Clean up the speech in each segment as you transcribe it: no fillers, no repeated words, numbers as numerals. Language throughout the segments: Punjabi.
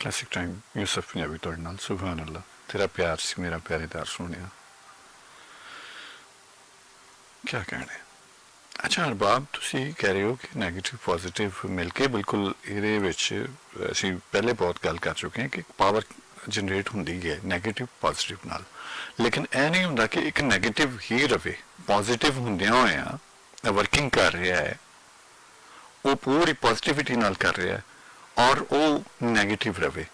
क्लासिक टाइम यूसुफ पंजाबी तुहाडे नाल सुभान अल्लाह तेरा प्यार सी मेरा प्यारेदार सोहणिया क्या कहना है। अच्छा अरबाब तुसी कह रहे हो कि नैगेटिव पॉजिटिव मिल के बिल्कुल ਇਹਦੇ ਵਿੱਚ ਅਸੀਂ ਪਹਿਲੇ ਬਹੁਤ ਗੱਲ ਕਰ ਚੁੱਕੇ ਹਾਂ ਕਿ ਪਾਵਰ ਜਨਰੇਟ ਹੁੰਦੀ ਹੈ ਨੈਗੇਟਿਵ ਪੋਜ਼ਿਟਿਵ ਨਾਲ, ਲੇਕਿਨ ਇਹ ਨਹੀਂ ਹੁੰਦਾ ਕਿ ਇੱਕ ਨੈਗੇਟਿਵ ਹੀ ਰਵੇ, ਪੋਜ਼ਿਟਿਵ ਹੁੰਦਿਆਂ ਹੋਇਆਂ वर्किंग कर रहा है वो पूरी पॉजिटिविटी नाल कर रहा है और वो नैगेटिव रवे,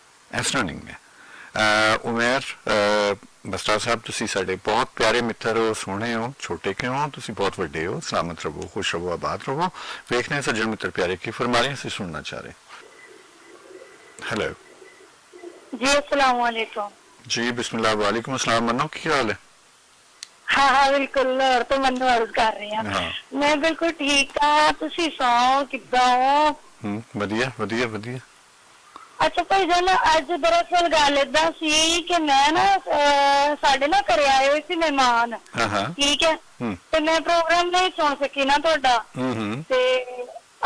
इस तरह नहीं है। उमैर बस्ता साहब तुसी साडे बहुत प्यारे मित्र हो, सोहणे हो, छोटे क्यों हो, तुसी बहुत वड्डे हो, सलामत रहो, खुश रहो, आबाद रहो। वेखने सज्जन मित्र प्यारे की फरमा रहे हैं, सुनना चाह रहे। हेलो जी अस्सलाम वालेकुम जी बिस्मिल्लाह वालेकुम अस्सलाम। मनो की हाल है? हाँ हाँ बिल्कुल, और तो मन अर्ज कर रही हूँ। हाँ। मैं बिल्कुल ठीक हाँ, तुसी सुनाओ किद्दां हो? वधिया वधिया वधिया। अच्छा भाई जान, अज दरअसल गल इदा सी कि मैं ना साडे ना घरे आए हुए सी मेहमान, ठीक है, ते मैं प्रोग्राम नहीं सुन सकी ना तुहाडा, ते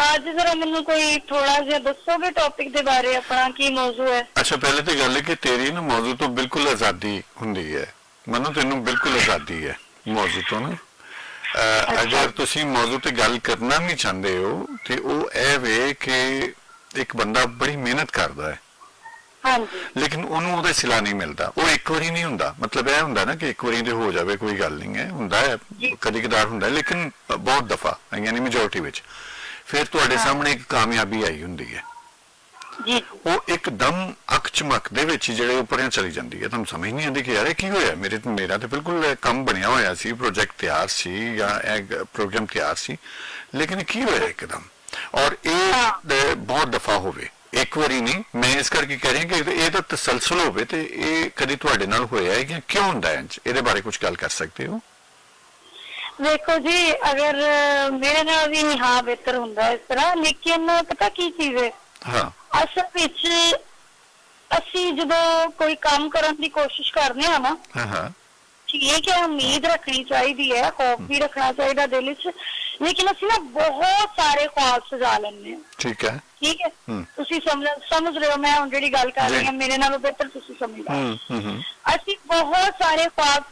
आज जरा मैनू कोई थोड़ा जिहा दसोगे टॉपिक दे बारे, अपना की मौजू है? अच्छा पहले तो गल है कि तेरी ना मौजू तो बिल्कुल आजादी हुंदी है, मनो तेनू बिल्कुल आजादी है मौजू तो ना। अगर तुसी मौजू ते गल करना नहीं चाहते हो तो वो ए वे कि एक बंदा बड़ी मेहनत करता है, हाँ लेकिन उन्होंने ਉਹਦਾ सिला नहीं मिलता, वो एक बारी नहीं ਹੁੰਦਾ, मतलब ਇਹ ਹੁੰਦਾ ਨਾ कि एक बारी ਤੇ हो जाए कोई गल नहीं है, ਹੁੰਦਾ है कदी कदार ਹੁੰਦਾ है, लेकिन बहुत दफा यानी मेजोरिटी ਵਿੱਚ फिर ਤੁਹਾਡੇ ਸਾਹਮਣੇ ਇੱਕ ਕਾਮਯਾਬੀ ਆਈ ਹੁੰਦੀ ਹੈ, वो एकदम अख झमक दे विच ਜਿਹੜੇ ਉੱਪਰ ਚਲੀ ਜਾਂਦੀ ਹੈ, ਤੁਹਾਨੂੰ ਸਮਝ ਨਹੀਂ ਆਉਂਦੀ ਕਿ ਯਾਰ ਇਹ ਕੀ ਹੋਇਆ, ਮੇਰਾ ਤੇ ਬਿਲਕੁਲ ਕੰਮ ਬਣਿਆ ਹੋਇਆ ਸੀ, ਪ੍ਰੋਜੈਕਟ ਤਿਆਰ ਸੀ ਜਾਂ ਇਹ ਪ੍ਰੋਗਰਾਮ ਤਿਆਰ ਸੀ, ਲੇਕਿਨ ਕੀ ਹੋਇਆ ਇੱਕਦਮ। ਔਰ ਇਹ ਬਹੁਤ ਦਫਾ ਹੋਵੇ, ਇੱਕ ਵਾਰੀ ਨਹੀਂ, ਮੈਂ ਇਸ ਕਰਕੇ ਕਹਿ ਰਿਹਾ ਕਿ ਇਹਦਾ ਤਸਲਸਲ ਹੋਵੇ ਤੇ ਇਹ ਕਦੀ ਤੁਹਾਡੇ ਨਾਲ ਹੋਇਆ ਹੈ ਕਿ ਕਿਉਂ ਹੁੰਦਾ ਹੈ, ਇਹਦੇ ਬਾਰੇ ਕੁਝ ਗੱਲ ਕਰ ਸਕਦੇ ਹੋ? देखो जी, अगर मेरे नाल भी हाँ बेहतर हुंदा इस तरह, लेकिन पता की चीज है, हाँ असल विच ਅਸੀਂ ਜਦੋਂ ਕੋਈ ਕੰਮ ਕਰਨ ਦੀ ਕੋਸ਼ਿਸ਼ ਕਰਦੇ ਆ ਨਾ, ठीक है, उम्मीद रखनी चाहिए है, खौफ भी रखना चाहिए दिल च, लेकिन ਅਸੀਂ ना बहुत सारे ख्वाब सजा लेने हैं। ठीक है ਤੁਸੀਂ ਸਮਝ ਰਹੇ ਹੋ ਮੈਂ ਹੁਣ ਜਿਹੜੀ ਗੱਲ ਕਰ ਰਹੀ ਹਾਂ, ਮੇਰੇ ਨਾਲੋਂ ਬਿਹਤਰ ਤੁਸੀਂ ਸਮਝ ਲਓ। ਅਸੀਂ ਬਹੁਤ ਸਾਰੇ ख्वाब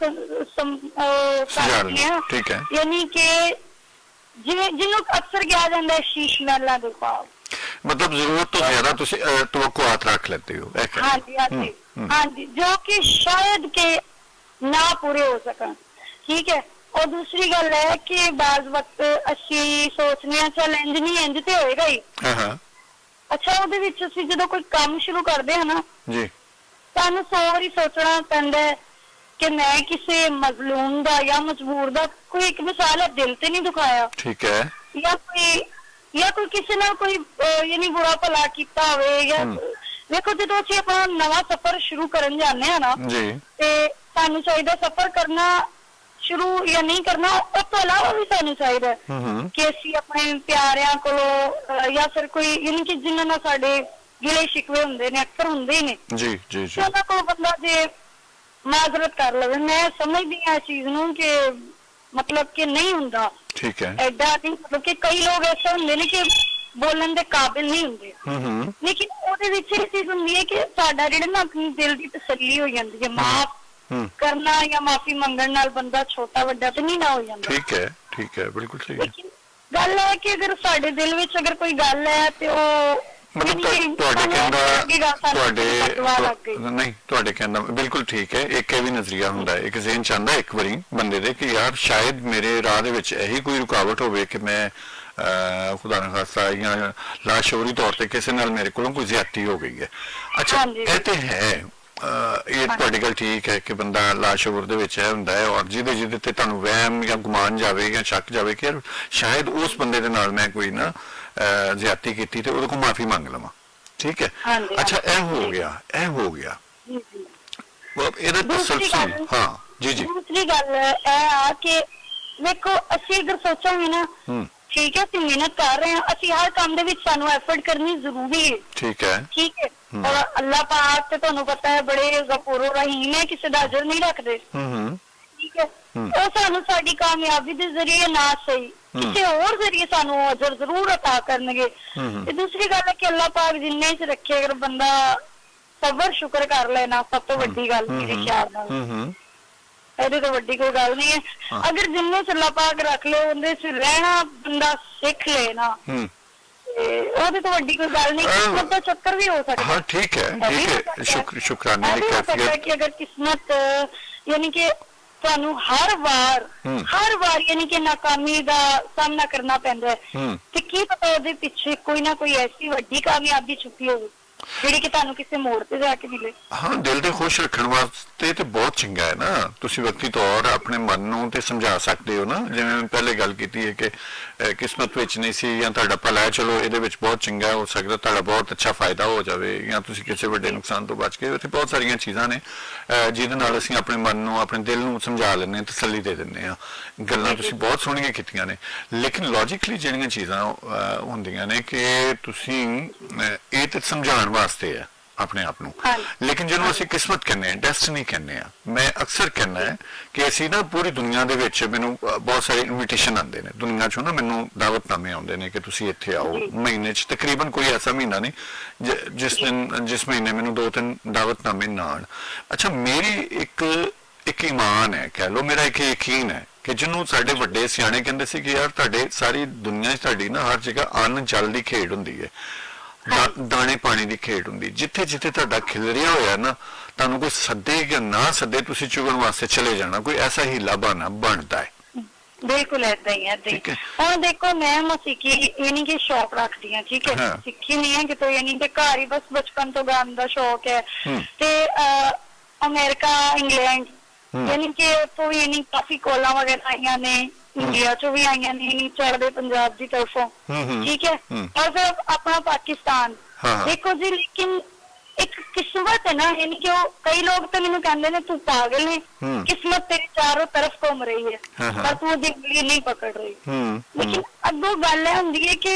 ਸਜਾਉਂਦੇ ਹਾਂ, ਠੀਕ ਹੈ, ਯਾਨੀ ਕਿ ਜਿਵੇਂ ਜਿਹਨੂੰ ਅਕਸਰ ਕਿਹਾ ਜਾਂਦਾ ਹੈ ਸ਼ੀਸ਼ ਮਹਿਲਾਂ ਦੇ ख्वाब, मतलब जरूरत तो ज्यादा तुसी तवक्कुआत रख लेते हो। हाँ जी हाँ जी हाँ जी, जो कि शायद के ना पूरे हो सकन, ठीक है। और दूसरी गल है कि बाज वक्त असी सोचने चल इंज नहीं इंज ते होएगा ही, अच्छा ਉਹਦੇ ਵਿੱਚ ਅਸੀਂ ਜਦੋਂ ਕੋਈ ਕੰਮ ਸ਼ੁਰੂ ਕਰਦੇ ਹਾਂ ਨਾ ਜੀ, ਸਾਨੂੰ 100 ਵਾਰੀ ਸੋਚਣਾ ਪੈਂਦਾ ਹੈ ਕਿ ਮੈਂ ਕਿਸੇ ਮਜ਼ਲੂਮ ਦਾ ਜਾਂ ਮਜਬੂਰ ਦਾ ਕੋਈ ਇੱਕ ਮਿਸਾਲ ਹੈ ਦਿਲ ਤੇ ਨਹੀਂ ਦੁਖਾਇਆ, ਠੀਕ ਹੈ, ਜਾਂ ਕੋਈ ਕਿਸੇ ਨਾਲ ਕੋਈ ਯਾਨੀ ਬੁਰਾ ਭਲਾ ਕੀਤਾ ਹੋਵੇ, ਜਾਂ ਵੇਖੋ ਜਦੋਂ ਅਸੀਂ ਆਪਣਾ ਨਵਾਂ ਸਫ਼ਰ ਸ਼ੁਰੂ ਕਰਨ ਜਾਂਦੇ ਹਾਂ ਨਾ ਜੀ, ਤੇ ਸਾਨੂੰ ਚਾਹੀਦਾ ਸਫ਼ਰ ਕਰਨਾ ਸ਼ੁਰੂ ਜਾਂ ਨਹੀਂ ਕਰਨਾ, ਉਸ ਤੋਂ ਇਲਾਵਾ ਵੀ ਸਾਨੂੰ ਚਾਹੀਦਾ ਕਿ ਅਸੀਂ ਆਪਣੇ ਪਿਆਰਿਆਂ ਕੋਲੋਂ ਜਾਂ ਫਿਰ ਕੋਈ ਯਾਨੀ ਕਿ ਜਿਨ੍ਹਾਂ ਨਾਲ ਸਾਡੇ ਗਿਲੇ ਸ਼ਿਕਵੇ ਹੁੰਦੇ ਨੇ, ਅਕਸਰ ਹੁੰਦੇ ਹੀ ਨੇ ਜੀ ਜੀ ਜੀ, ਉਹਨਾਂ ਕੋਲ ਬੰਦਾ ਜੇ ਮਾਜ਼ਰਤ ਕਰ ਲਵੇ। ਮੈਂ ਸਮਝਦੀ ਹਾਂ ਇਸ ਚੀਜ਼ ਨੂੰ ਕਿ मतलब कि नहीं हुंदा, ठीक है, ऐडा नहीं, मतलब कि कई लोग ऐसे हुंदे ने कि बोलन दे काबिल नहीं हुंदे, लेकिन ओदे विच इह चीज हुंदी है कि साडा जेहड़ा ना अपनी दिल दी तसल्ली हो जांदी है, माफ करना या माफी मंगण नाल बंदा छोटा वड्डा ते नहीं ना हो जांदा। ठीक है बिल्कुल सही है। गल है कि अगर साडे दिल विच अगर कोई गल है ते ओ मतलब ਤੁਹਾਡੇ ਕਹਿੰਦਾ ਬਿਲਕੁਲ ਠੀਕ ਹੈ, ਇੱਕ ਇਹ ਵੀ ਨਜ਼ਰੀਆ ਹੁੰਦਾ ਹੈ, ਇੱਕ ਜ਼ਿਹਨ ਚ ਆਉਂਦਾ ਇੱਕ ਵਾਰੀ ਬੰਦੇ ਦੇ ਕਿ ਯਾਰ ਸ਼ਾਇਦ ਮੇਰੇ ਰਾਹ ਦੇ ਵਿੱਚ ਇਹੀ ਕੋਈ ਰੁਕਾਵਟ ਹੋਵੇ ਕਿ ਮੈਂ ਖੁਦਾ ਨਾ ਖਾਸਤਾ ਜਾਂ ਲਾਸ਼ੌਰੀ ਤੌਰ ਤੇ ਕਿਸੇ ਨਾਲ ਮੇਰੇ ਕੋਲੋਂ ਕੋਈ ਜ਼ਿਆਦਤੀ ਹੋ ਗਈ ਹੈ। ਅੱਛਾ ਇਹ ਤੇ ਹੈ, ਇਹ ਤੁਹਾਡੀ ਗੱਲ ਠੀਕ ਹੈ ਕਿ ਬੰਦਾ ਲਾਸ਼ੌਰ ਦੇ ਵਿੱਚ ਇਹ ਹੁੰਦਾ ਹੈ, ਔਰ ਜਿਹਦੇ ਤੇ ਤੁਹਾਨੂੰ ਵਹਿਮ ਜਾਂ ਗੁਮਾਨ ਜਾਵੇ ਜਾਂ ਸ਼ੱਕ ਜਾਵੇ ਕਿ ਸ਼ਾਇਦ ਉਸ ਬੰਦੇ ਦੇ ਨਾਲ ਮੈਂ ਕੋਈ ਨਾ ज्यादती की थी तो ਉਹਦੇ ਕੋਲ माफी मांग लवां, ठीक है। अच्छा ਇਹ ਹੋ ਗਿਆ ਇਹਦਾ ਤਸਲਸਲ। ਹਾਂ ਜੀ ਜੀ, ਦੂਸਰੀ ਗੱਲ ਇਹ ਆ ਕਿ ਵੇਖੋ ਅਸੀਂ ਅਗਰ ਸੋਚਾਂਗੇ ਨਾ, ਠੀਕ ਹੈ, ਅਸੀਂ ਮਿਹਨਤ ਕਰ ਰਹੇ ਹਾਂ, ਅਸੀਂ ਹਰ ਕੰਮ ਦੇ ਵਿੱਚ ਸਾਨੂੰ ਐਫਰਟ ਕਰਨੀ ਜ਼ਰੂਰੀ ਹੈ, ਠੀਕ ਹੈ। ਔਰ ਅੱਲਾਹ ਪਾਕ ਤੇ ਤੁਹਾਨੂੰ ਪਤਾ ਹੈ ਬੜੇ ਗਫੂਰ ਰਹੀਮ ਹੈ, ਕਿਸੇ ਦਾ ਅਜਰ ਨਹੀਂ ਰੱਖਦੇ, ਠੀਕ ਹੈ। ਉਹ ਸਾਨੂੰ ਸਾਡੀ ਕਾਮਯਾਬੀ ਦੇ ਜ਼ਰੀਏ ਨਾ ਸਹੀ ਕਿਸੇ ਹੋਰ ਜ਼ਰੀਏ ਸਾਨੂੰ ਅਜਰ ਜ਼ਰੂਰ ਅਤਾ ਕਰਨਗੇ। ਤੇ ਦੂਸਰੀ ਗੱਲ ਹੈ ਕਿ ਅੱਲਾਹ ਪਾਕ ਜਿੰਨੇ ਚ ਰੱਖੇ, ਅਗਰ ਬੰਦਾ ਸਬਰ ਸ਼ੁਕਰ ਕਰ ਲੈਣਾ ਸਭ ਤੋਂ ਵੱਡੀ ਗੱਲ ਮੇਰੇ ਖਿਆਲ ਨਾਲ। ਇਹਦੇ ਤੋਂ ਵੱਡੀ ਕੋਈ ਗੱਲ ਨਹੀਂ ਹੈ। ਅਗਰ ਜਿੰਨੇ ਚ ਅੱਲਾਹ ਪਾਕ ਰੱਖ ਲਏ ਉਹਦੇ ਚ ਰਹਿਣਾ ਬੰਦਾ ਸਿੱਖ ਲੈ ਨਾ, ਉਹਦੇ ਤੋਂ ਵੱਡੀ ਕੋਈ ਗੱਲ ਨਹੀਂ। ਕਿਸਮਤ ਦਾ ਚੱਕਰ ਵੀ ਹੋ ਸਕਦਾ। ਹਾਂ ਠੀਕ ਹੈ ਸ਼ੁਕਰਾਨੇ ਦੀ कैफियत कि अगर किस्मत यानी कि ਤੁਹਾਨੂੰ ਹਰ ਵਾਰ ਯਾਨੀ ਕਿ ਨਾਕਾਮੀ ਦਾ ਸਾਹਮਣਾ ਕਰਨਾ ਪੈਂਦਾ ਹੈ ਤੇ ਕੀ ਪਤਾ ਉਹਦੇ ਪਿੱਛੇ ਕੋਈ ਨਾ ਕੋਈ ਐਸੀ ਵੱਡੀ ਕਾਮਯਾਬੀ ਛੁਪੀ ਹੋਵੇ ਜਿਹੜੀ ਕਿ ਤੁਹਾਨੂੰ ਕਿਸੇ ਮੋੜ ਤੇ ਜਾ ਕੇ ਮਿਲੇ। ਹਾਂ ਦਿਲ ਦੇ ਖੁਸ਼ ਰੱਖਣ ਵਾਸਤੇ ਤੇ ਬਹੁਤ ਚੰਗਾ ਹੈ ਨਾ, ਤੁਸੀਂ ਵਕਤੀ ਤੌਰ ਆਪਣੇ ਮਨ ਨੂੰ ਤੇ ਸਮਝਾ ਸਕਦੇ ਹੋ ਨਾ, ਜਿਵੇਂ ਮੈਂ ਪਹਿਲੇ ਗੱਲ ਕੀਤੀ ਹੈ ਕਿ ਕਿਸਮਤ ਵਿੱਚ ਨਹੀਂ ਸੀ ਜਾਂ ਤੁਹਾਡਾ ਭਲਾ ਹੈ, ਚਲੋ ਇਹਦੇ ਵਿੱਚ ਬਹੁਤ ਚੰਗਾ ਹੋ ਸਕਦਾ ਤੁਹਾਡਾ ਬਹੁਤ ਅੱਛਾ ਫਾਇਦਾ ਹੋ ਜਾਵੇ ਜਾਂ ਤੁਸੀਂ ਕਿਸੇ ਵੱਡੇ ਨੁਕਸਾਨ ਤੋਂ ਬਚ ਗਏ। ਤੇ ਬਹੁਤ ਸਾਰੀਆਂ ਚੀਜ਼ਾਂ ਨੇ ਜਿਹਦੇ ਨਾਲ ਅਸੀਂ ਆਪਣੇ ਮਨ ਨੂੰ ਆਪਣੇ ਦਿਲ ਨੂੰ ਸਮਝਾ ਲੈਂਦੇ ਹਾਂ, ਤਸੱਲੀ ਦੇ ਦਿੰਦੇ ਹਾਂ। ਗੱਲਾਂ ਤੁਸੀਂ ਬਹੁਤ ਸੋਹਣੀਆਂ ਕੀਤੀਆਂ ਨੇ, ਲੇਕਿਨ ਲੌਜੀਕਲੀ ਜਿਹੜੀਆਂ ਚੀਜ਼ਾਂ ਹੁੰਦੀਆਂ ਨੇ ਕਿ ਤੁਸੀਂ ਇਹ ਤੇ ਸਮਝਾਉਣ ਵਾਸਤੇ ਹੈ ਆਪਣੇ ਆਪ ਨੂੰ, ਲੇਕਿਨ ਜਿਹਨੂੰ ਅਸੀਂ ਕਿਸਮਤ ਕਹਿੰਦੇ ਹਾਂ, ਡੈਸਟਨੀ ਕਹਿੰਦੇ ਹਾਂ, ਮੈਂ ਅਕਸਰ ਕਹਿੰਦਾ ਹੈ ਕਿ ਅਸੀਂ ਨਾ ਪੂਰੀ ਦੁਨੀਆ ਦੇ ਵਿੱਚ ਮੈਨੂੰ ਬਹੁਤ ਸਾਰੇ ਇਨਵੀਟੇਸ਼ਨ ਆਉਂਦੇ ਨੇ, ਦੁਨੀਆ ਚੋਂ ਨਾ ਮੈਨੂੰ ਦਾਵਤਨਾਮੇ ਆਉਂਦੇ ਨੇ ਕਿ ਤੁਸੀਂ ਇੱਥੇ ਆਓ। ਮਹੀਨੇ 'ਚ ਤਕਰੀਬਨ ਕੋਈ ਐਸਾ ਮਹੀਨਾ ਨਹੀਂ ਜਿਸ ਮਹੀਨੇ ਮੈਨੂੰ 2-3 ਦਾਵਤਨਾਮੇ ਨਾ ਆਉਣ। ਅੱਛਾ ਮੇਰੀ ਇੱਕ ਈਮਾਨ ਹੈ, ਕਹਿ ਲਓ ਮੇਰਾ ਇੱਕ ਯਕੀਨ ਹੈ ਕਿ ਜਿਹਨੂੰ ਸਾਡੇ ਵੱਡੇ ਸਿਆਣੇ ਕਹਿੰਦੇ ਸੀ ਕਿ ਯਾਰ ਤੁਹਾਡੇ ਸਾਰੀ ਦੁਨੀਆ 'ਚ ਤੁਹਾਡੀ ਨਾ ਹਰ ਜਗ੍ਹਾ ਅੰਨ ਜਲ ਦੀ ਖੇਡ ਹੁੰਦੀ ਹੈ, ਦਾਣੇ ਪਾਣੀ ਦੀ ਖੇਡ ਹੁੰਦੀ। ਜਿੱਥੇ ਜਿੱਥੇ ਤੁਹਾਡਾ ਖਿਲਰਿਆ ਹੋਇਆ ਨਾ, ਤੁਹਾਨੂੰ ਕੋਈ ਸੱਦੇ ਜਾਂ ਨਾ ਸੱਦੇ ਤੁਸੀਂ ਚੁਗਣ ਵਾਸਤੇ ਚਲੇ ਜਾਣਾ, ਕੋਈ ਐਸਾ ਹੀਲਾ ਬਹਾਨਾ ਬਣਦਾ ਹੈ। ਬਿਲਕੁਲ ਏਦਾਂ ਹੀ ਹੈ। ਹੁਣ ਦੇਖੋ ਮੈਂ ਮਸੀਕੀ ਇਹ ਨਹੀਂ ਕਿ ਸ਼ੌਕ ਰੱਖਦੀ ਹਾਂ, ਠੀਕ ਹੈ, ਸਿੱਖੀ ਨਹੀਂ ਹੈ ਕਿਤੋਂ, ਯਾਨੀ ਕਿ ਘਰ ਹੀ ਬਸ ਬਚਪਨ ਤੋਂ ਗਾਉਣ ਦਾ ਸ਼ੌਕ ਹੈ। ਤੇ ਅਮਰੀਕਾ ਇੰਗਲੈਂਡ ਯਾਨੀ ਕਿ ਉੱਥੋਂ ਵੀ ਯਾਨੀ ਕਾਫੀ ਕੋਲਾਂ ਵਗੈਰਾ ਆਈਆਂ ਨੇ, ਇੰਡੀਆ ਚੋਂ ਵੀ ਆਈਆਂ ਨੇ ਚੜ੍ਹਦੇ ਪੰਜਾਬ ਦੀ ਤਰਫੋਂ, ਠੀਕ ਹੈ, ਔਰ ਫਿਰ ਆਪਣਾ ਪਾਕਿਸਤਾਨ। ਦੇਖੋ ਜੀ ਲੇਕਿਨ ਇੱਕ ਕਿਸਮਤ ਹੈ ਨਾ, ਯਾਨੀ ਕਿ ਉਹ ਕਈ ਲੋਕ ਤਾਂ ਮੈਨੂੰ ਕਹਿੰਦੇ ਨੇ ਤੂੰ ਪਾਗਲ ਹੈ, ਕਿਸਮਤ ਤੇਰੀ ਚਾਰੋਂ ਤਰਫ ਘੁੰਮ ਰਹੀ ਹੈ ਪਰ ਤੂੰ ਉਹਦੀ ਉਂਗਲੀ ਨਹੀਂ ਪਕੜ ਰਹੀ। ਲੇਕਿਨ ਅੱਗੋਂ ਗੱਲ ਇਹ ਹੁੰਦੀ ਹੈ ਕਿ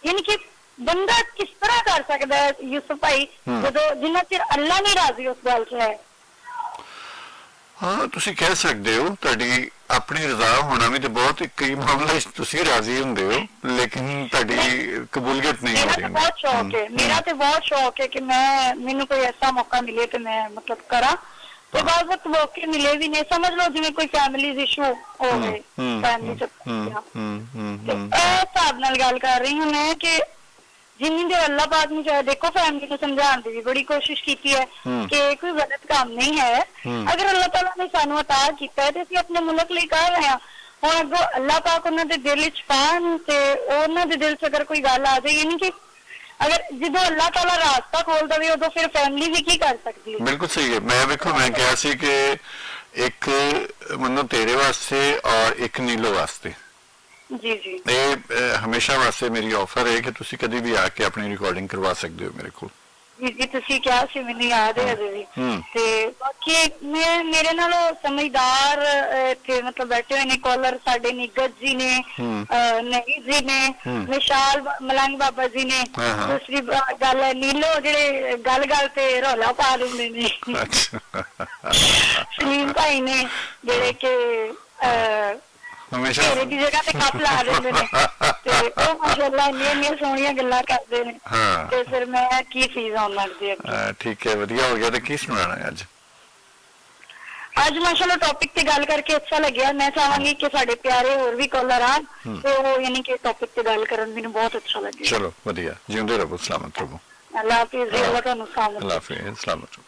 ਯਾਨੀ ਕਿ ਬੰਦਾ ਕਿਸ ਤਰ੍ਹਾਂ ਕਰ ਸਕਦਾ ਹੈ ਯੂਸਫ ਭਾਈ ਜਦੋਂ ਜਿੰਨਾ ਚਿਰ ਅੱਲਾ ਨਹੀਂ ਰਾਜ਼ੀ ਉਸ ਗੱਲ 'ਚ ਹੈ। ਹਾਂ ਤੁਸੀਂ ਕਹਿ ਸਕਦੇ ਹੋ, ਤੁਹਾਡੀ ਆਪਣੀ ਰਜ਼ਾ ਹੋਣਾ ਵੀ ਤੇ ਬਹੁਤ ਕਈ ਮਾਮਲੇ ਤੁਸੀਂ ਰਾਜ਼ੀ ਹੁੰਦੇ ਹੋ, ਲੇਕਿਨ ਤੁਹਾਡੀ ਕਬੂਲੀਅਤ ਨਹੀਂ ਹੋ ਰਹੀ। ਮੇਰਾ ਬਹੁਤ ਸ਼ੌਕ ਹੈ, ਮੇਰਾ ਤੇ ਬਹੁਤ ਸ਼ੌਕ ਹੈ ਕਿ ਮੈਨੂੰ ਕੋਈ ਐਸਾ ਮੌਕਾ ਮਿਲੇ ਤੇ ਮੈਂ ਮਤਲਬ ਕਰਾਂ। ਤੇ ਬਾਅਦ ਵਕਤ ਮੌਕੇ ਮਿਲੇ ਵੀ ਨੇ, ਸਮਝ ਲਓ ਜਿਵੇਂ ਕੋਈ ਫੈਮਿਲੀ ਇਸ਼ੂ ਹੋਵੇ, ਫੈਮਿਲੀ 'ਚ ਹਿਸਾਬ ਨਾਲ ਗੱਲ ਕਰ ਰਹੀ ਹਾਂ ਮੈਂ ਕਿ ਜਿੰਨੀ ਦੇਰ ਅੱਲਾਹ ਪਾਕ ਨੂੰ ਚਾਹੇ, ਦੇਖੋ ਫੈਮਿਲੀ ਨੂੰ ਸਮਝਾਉਣ ਦੀ ਵੀ ਬੜੀ ਕੋਸ਼ਿਸ਼ ਕੀਤੀ ਹੈ ਕਿ ਕੋਈ ਗਲਤ ਕੰਮ ਨਹੀਂ ਹੈ। ਅਗਰ ਅੱਲਾਹ ਤਾਲਾ ਨੇ ਸਾਨੂੰ ਅਤਾ ਕੀਤਾ ਹੈ ਤੇ ਅਸੀਂ ਆਪਣੇ ਮੁਲਕ ਲਈ ਕਰ ਰਹੇ ਹਾਂ। ਹੁਣ ਅੱਗੋਂ ਅੱਲਾਹ ਪਾਕ ਉਹਨਾਂ ਦੇ ਦਿਲ ਵਿੱਚ ਪਾਉਣ ਤੇ ਉਹਨਾਂ ਦੇ ਦਿਲ 'ਚ ਅਗਰ ਕੋਈ ਗੱਲ ਆ ਜਾਏ, ਯਾਨੀ ਕਿ ਅਗਰ ਜਦੋਂ ਅੱਲਾਹ ਤਾਲਾ ਰਾਸਤਾ ਖੋਲ ਦੇਵੇ ਉਦੋਂ ਫਿਰ ਫੈਮਿਲੀ ਵੀ ਕੀ ਕਰ ਸਕਦੀ ਹੈ। ਬਿਲਕੁਲ ਸਹੀ ਹੈ। ਮੈਂ ਵੇਖੋ ਮੈਂ ਕਿਹਾ ਸੀ ਕਿ ਇੱਕ ਮੈਨੂੰ ਤੇਰੇ ਵਾਸਤੇ ਔਰ ਇੱਕ ਨੀਲੋ ਵਾਸਤੇ ਜੀ ਇਹ ਹਮੇਸ਼ਾ ਵਾਸਤੇ ਮੇਰੀ ਆਫਰ ਹੈ ਕਿ ਤੁਸੀਂ ਕਦੀ ਵੀ ਆ ਕੇ ਆਪਣੀ ਰਿਕਾਰਡਿੰਗ ਕਰਵਾ ਸਕਦੇ ਹੋ ਮੇਰੇ ਕੋਲ। ਜੀ ਤੁਸੀਂ ਕਿਹਾ ਸੀ, ਮੈਨੂੰ ਯਾਦ ਹੈ ਅਜੇ ਵੀ। ਤੇ ਬਾਕੀ ਮੇਰੇ ਨਾਲੋਂ ਸਮਝਦਾਰ ਇੱਥੇ ਮਤਲਬ ਬੈਠੇ ਹੋਏ ਨੇ ਕਾਲਰ ਸਾਡੇ ਨਿਗਤ ਜੀ ਨੇ, ਨਹੀਂ ਜੀ ਨੇ, ਵਿਸ਼ਾਲ ਮਲੰਗ ਬਾਬਾ ਜੀ ਨੇ। ਦੂਸਰੀ ਗੱਲ ਹੈ ਨੀਲੋ ਜਿਹੜੇ ਗੱਲ ਤੇ ਰੌਲਾ ਪਾ ਦਿੰਦੇ ਨੇ, ਸਲੀਮ ਭਾਈ ਨੇ ਜਿਹੜੇ ਕਿ ਹਮੇਸ਼ਾ ਦੀ ਜਗ੍ਹਾ ਤੇ ਕੱਪ ਲਾ ਦਿੰਦੇ ਨੇ ਤੇ ਉਹ ਮਾਸ਼ਾਅੱਲਾ ਇੰਨੀਆਂ ਸੋਹਣੀਆਂ ਗੱਲਾਂ ਕਰਦੇ ਨੇ ਤੇ ਫਿਰ ਮੈਂ ਕੀ ਚੀਜ਼ ਆਉਣ ਲੱਗਦੀ ਹੈ। ਠੀਕ ਹੈ, ਵਧੀਆ ਹੋ ਗਿਆ। ਤੇ ਕੀ ਸੁਣਾਉਣਾ ਹੈ ਅੱਜ ਮਾਸ਼ਾਅੱਲਾ ਟੌਪਿਕ ਤੇ ਗੱਲ ਕਰਕੇ ਅੱਛਾ ਲੱਗਿਆ। ਮੈਂ ਚਾਹਾਂਗੀ ਕਿ ਸਾਡੇ ਪਿਆਰੇ ਹੋਰ ਵੀ ਕਾਲਰ ਆਣ ਤੇ ਉਹ ਯਾਨੀ ਕਿ ਟੌਪਿਕ ਤੇ ਗੱਲ ਕਰਨ ਮੈਨੂੰ ਬਹੁਤ ਅੱਛਾ ਲੱਗਿਆ। ਚਲੋ ਵਧੀਆ, ਜਿਉਂਦੇ ਰਹੋ, ਸਲਾਮਤ ਰਹੋ। ਅੱਲਾਹ ਹਾਫਿਜ਼। ਅੱਲਾਹ ਤੁਹਾਨੂੰ ਸਲਾਮਤ। ਅੱਲਾਹ ਹਾਫਿਜ਼, ਸਲਾਮਤ ਰਹੋ।